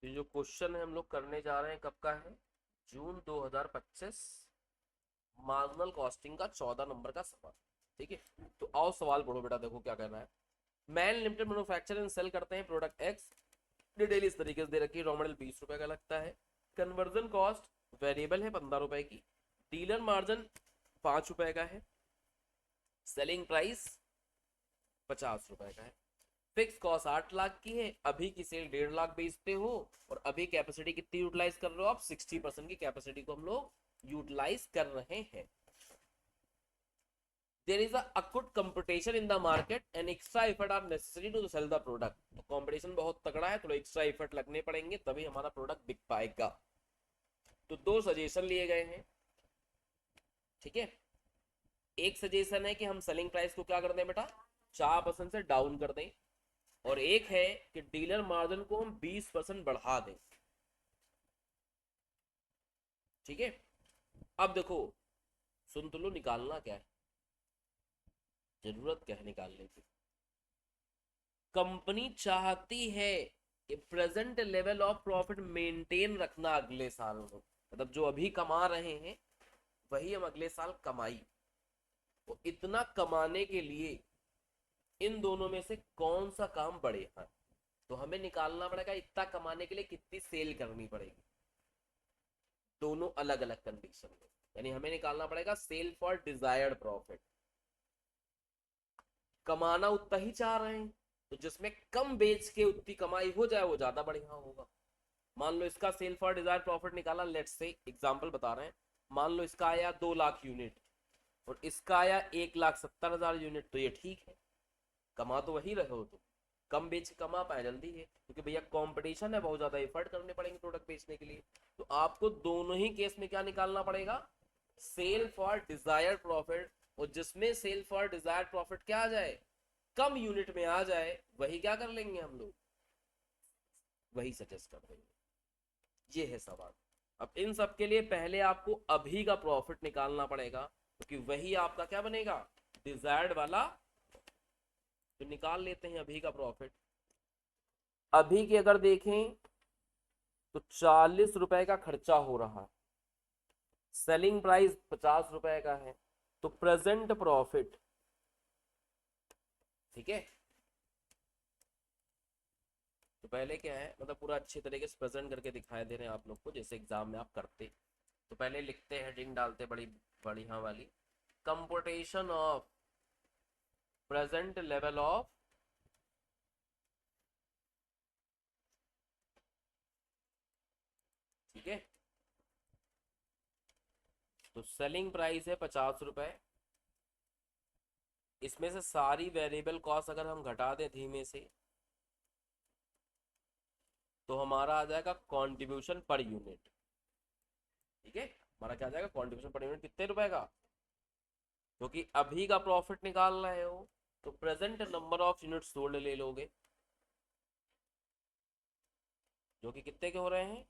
ये जो क्वेश्चन है हम लोग करने जा रहे हैं कब का है? जून 2025, मार्जिनल कॉस्टिंग का 14 नंबर का सवाल। ठीक है, तो आओ सवाल पढ़ो बेटा। देखो क्या कहना है। Man limited manufacture and sell करते हैं प्रोडक्ट एक्स। डिटेल इस तरीके से दे रखी है। रॉ मटेरियल 20 रुपए का लगता है। कन्वर्जन कॉस्ट वेरिएबल है 15 रुपए की। डीलर मार्जिन 5 रुपए का है। सेलिंग प्राइस 50 रुपए का है। फिक्स कॉस्ट 8 लाख की है। अभी की सेल 1.5 लाख बेचते हो और अभी कैपेसिटी कितनी यूटिलाइज कर रहे हो आप? 60% की कैपेसिटी को हम लोग यूटिलाइज कर रहे हैं। There is a acute competition in the market and extra effort are necessary to sell the product। तो कंपटीशन बहुत तगड़ा है, थोड़ा एक्स्ट्रा एफर्ट लगने पड़ेंगे तभी हमारा प्रोडक्ट बिक पाएगा। तो दो सजेशन लिए गए हैं। ठीक है, एक सजेशन है कि हम सेलिंग प्राइस को क्या कर दें बेटा, 4% से डाउन कर दें, और एक है कि डीलर मार्जिन को हम 20% बढ़ा दें। ठीक है, अब देखो, सुन तो लो, निकालना क्या है, जरूरत क्या है निकालने की। कंपनी चाहती है कि present level of profit maintain रखना अगले साल में। मतलब जो अभी कमा रहे हैं वही हम अगले साल कमाई। तो इतना कमाने के लिए इन दोनों में से कौन सा काम बढ़ेगा? तो हमें निकालना पड़ेगा इतना कमाने के लिए कितनी सेल करनी पड़ेगी, दोनों अलग अलग कंडीशन में। यानी हमें निकालना पड़ेगा सेल फॉर डिजायर्ड प्रॉफिट। कमाना उतना ही चाह रहे हैं तो जिसमें कम बेच के उतनी कमाई हो जाए वो ज्यादा बढ़िया होगा। मान लो इसका सेल फॉर डिजायर प्रॉफिट निकाला, लेट्स से एग्जांपल बता रहे हैं। मान लो इसका आया 2 लाख यूनिट और इसका आया 1,70,000 यूनिट, तो ये ठीक है, कमा तो वही रहे हो तुम। कम बेच के कमा पाए जल्दी है, क्योंकि भैया कंपटीशन है, बहुत ज्यादा एफर्ट करने पड़ेंगे प्रोडक्ट बेचने के लिए। तो आपको दोनों ही केस में क्या निकालना पड़ेगा? Sell for desired profit. और जिसमें सेल फॉर डिजायर प्रॉफिट क्या आ जाए, कम यूनिट में आ जाए, वही क्या कर लेंगे हम लोग, वही सजेस्ट कर देंगे। ये है सवाल। अब इन सब के लिए पहले आपको अभी का प्रॉफिट निकालना पड़ेगा, क्योंकि वही आपका क्या बनेगा, डिजायर्ड वाला। तो निकाल लेते हैं अभी का प्रॉफिट। अभी के अगर देखें तो 40 रुपए का खर्चा हो रहा है। सेलिंग प्राइस 50 रुपए का है। तो प्रेजेंट प्रॉफिट, ठीक है, तो पहले क्या है, मतलब पूरा अच्छी तरीके से प्रेजेंट करके दिखाई दे रहे हैं आप लोग को, जैसे एग्जाम में आप करते। तो पहले लिखते, हेडिंग डालते बड़ी बढ़िया वाली, computation of present level of, ठीक है। तो सेलिंग प्राइस है 50 रुपए। इसमें से सारी वेरिएबल कॉस्ट अगर हम घटा दें धीमे से, तो हमारा आ जाएगा कंट्रीब्यूशन पर यूनिट। ठीक है, हमारा क्या आ जाएगा, कंट्रीब्यूशन पर यूनिट कितने रुपए का? क्योंकि अभी का प्रॉफिट निकाल रहे हो तो present number of unit sold ले लोगे, जो कि कितने के हो रहे हैं।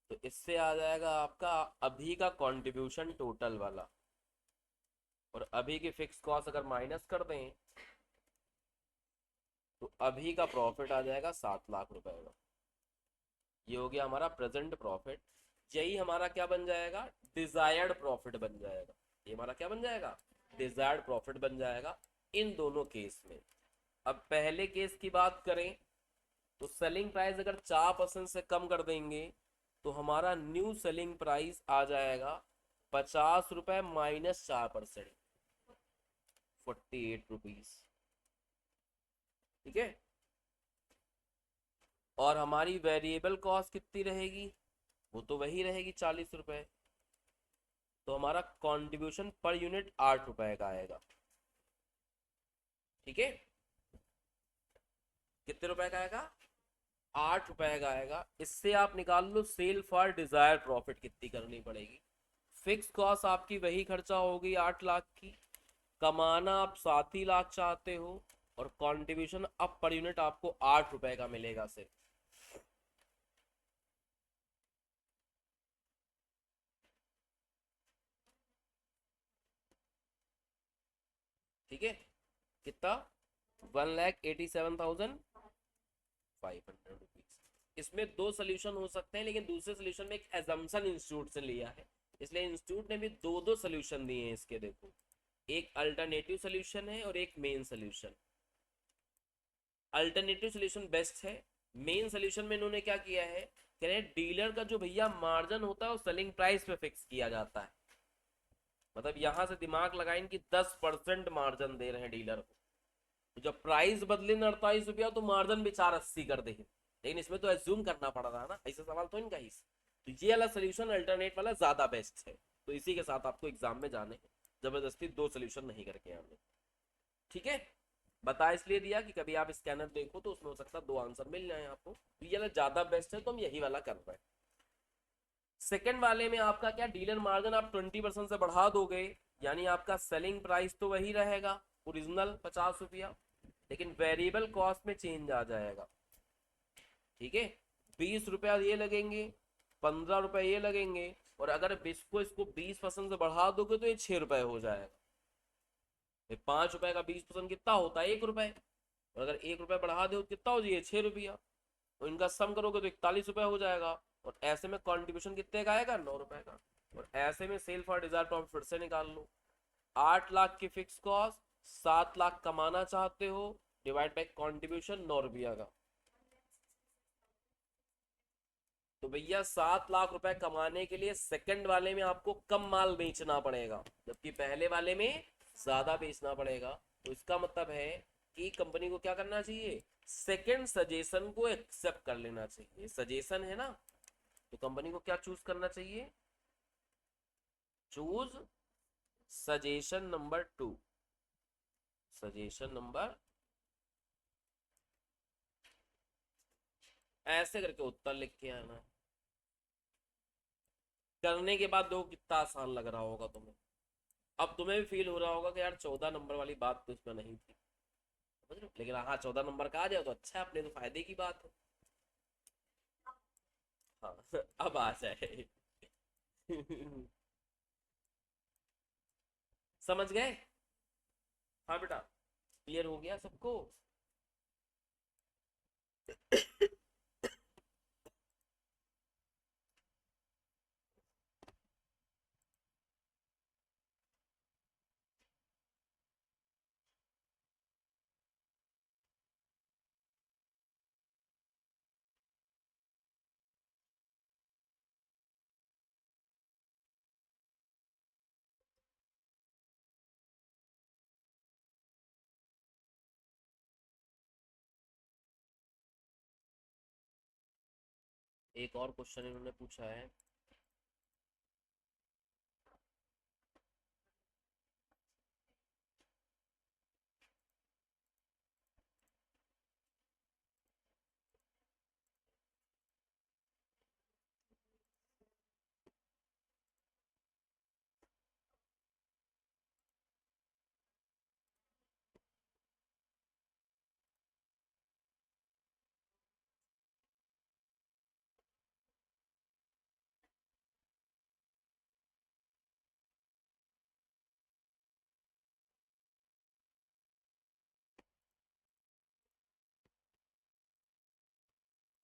तो इससे आ जाएगा आपका अभी का कंट्रीब्यूशन टोटल वाला, और अभी की फिक्स कॉस्ट अगर माइनस कर दें तो अभी का प्रॉफिट आ जाएगा 7 लाख रुपए का। ये हो गया हमारा प्रेजेंट प्रॉफिट। यही हमारा क्या बन जाएगा, डिजायर्ड प्रॉफिट बन जाएगा। ये हमारा क्या बन जाएगा, डिजायर्ड प्रॉफिट बन जाएगा इन दोनों केस में। अब पहले केस की बात करें तो सेलिंग प्राइस अगर 4% से कम कर देंगे तो हमारा न्यू सेलिंग प्राइस आ जाएगा 50 रुपए माइनस 4%, 48 रुपीज। ठीक है, और हमारी वेरिएबल कॉस्ट कितनी रहेगी, वो तो वही रहेगी 40 रुपए। तो हमारा कंट्रीब्यूशन पर यूनिट 8 रुपए का आएगा। ठीक है, कितने रुपए का आएगा, 8 रुपए का आएगा। इससे आप निकाल लो सेल फॉर डिजायर प्रॉफिट कितनी करनी पड़ेगी। फिक्स कॉस्ट आपकी वही खर्चा होगी 8 लाख की। कमाना आप 7 ही लाख चाहते हो, और कंट्रीब्यूशन अब पर यूनिट आपको 8 रुपए का मिलेगा सिर्फ। ठीक है, कितना, 1,87,500 रुपीज। इसमें दो सोल्यूशन हो सकते हैं, लेकिन दूसरे सोल्यूशन में एक एजम्पशन इंस्टीट्यूट से लिया है, इसलिए इंस्टीट्यूट ने भी दो दो सोल्यूशन दिए हैं इसके। देखो, एक अल्टरनेटिव सोल्यूशन है और एक main solution. Alternative solution best है। मेन सोल्यूशन में इन्होंने क्या किया है, कह रहे हैं डीलर का जो भैया मार्जिन होता है वो सेलिंग प्राइस पे फिक्स किया जाता है। मतलब यहां से दिमाग लगाएं कि 10% मार्जिन दे रहे हैं डीलर को, तो जब प्राइस बदले न 48 रुपया तो मार्जिन भी 480 कर दे। लेकिन इसमें तो एज्यूम करना पड़ रहा है ना, ऐसा सवाल तो इनका ही। तो ये वाला सोल्यूशन अल्टरनेट वाला ज्यादा बेस्ट है, तो इसी के साथ आपको एग्जाम में जाने हैं, जबरदस्ती दो सोल्यूशन नहीं करके आने। ठीक है, बता इसलिए दिया कि कभी आप स्कैनर देखो तो उसमें हो सकता है दो आंसर मिल जाए आपको, तो ये वाला ज्यादा बेस्ट है, तो हम यही वाला कर रहे हैं। सेकंड वाले में आपका क्या, डीलर मार्जिन आप 20% से बढ़ा दोगे, यानी आपका सेलिंग प्राइस तो वही रहेगा ओरिजिनल 50 रुपया, लेकिन वेरिएबल कॉस्ट में चेंज आ जाएगा। ठीक है, 20 रुपया ये लगेंगे, 15 रुपए ये लगेंगे, और अगर इसको 20% से बढ़ा दोगे तो ये 6 रुपए हो जाएगा। 5 रुपए का 20% कितना होता है, 1 रुपए, और अगर 1 रुपए बढ़ा दो तो कितना हो जाए, 6 रुपया, तो इनका सम करोगे तो 41 रुपए हो जाएगा। और ऐसे में कॉन्ट्रीब्यूशन कितने का आएगा, 9 रुपए का। और ऐसे में सेल फॉर डिजायर प्रॉफिट फिर से निकाल लो, 8 लाख की फिक्स कॉस्ट, 7 लाख कमाना चाहते हो, डिवाइड बाई कॉन्ट्रीब्यूशन 9 रुपया का। तो भैया 7 लाख रुपए कमाने के लिए सेकंड वाले में आपको कम माल बेचना पड़ेगा, जबकि पहले वाले में ज्यादा बेचना पड़ेगा। तो इसका मतलब है कि कंपनी को क्या करना चाहिए, सेकंड सजेशन को एक्सेप्ट कर लेना चाहिए। सजेशन है ना, तो कंपनी को क्या चूज करना चाहिए, choose suggestion number 2। Suggestion number, ऐसे करके उत्तर लिख के आना है। करने के बाद दो कितना आसान लग रहा होगा तुम्हें। अब तुम्हें भी फील हो रहा होगा कि यार 14 नंबर वाली बात तो इसमें नहीं थी, समझ रहे हो? लेकिन हाँ, 14 नंबर का आ जाए तो अच्छा है, अपने तो फायदे की बात है। हाँ अब आ जाए समझ गए? हाँ बेटा, क्लियर हो गया सबको? एक और क्वेश्चन इन्होंने पूछा है,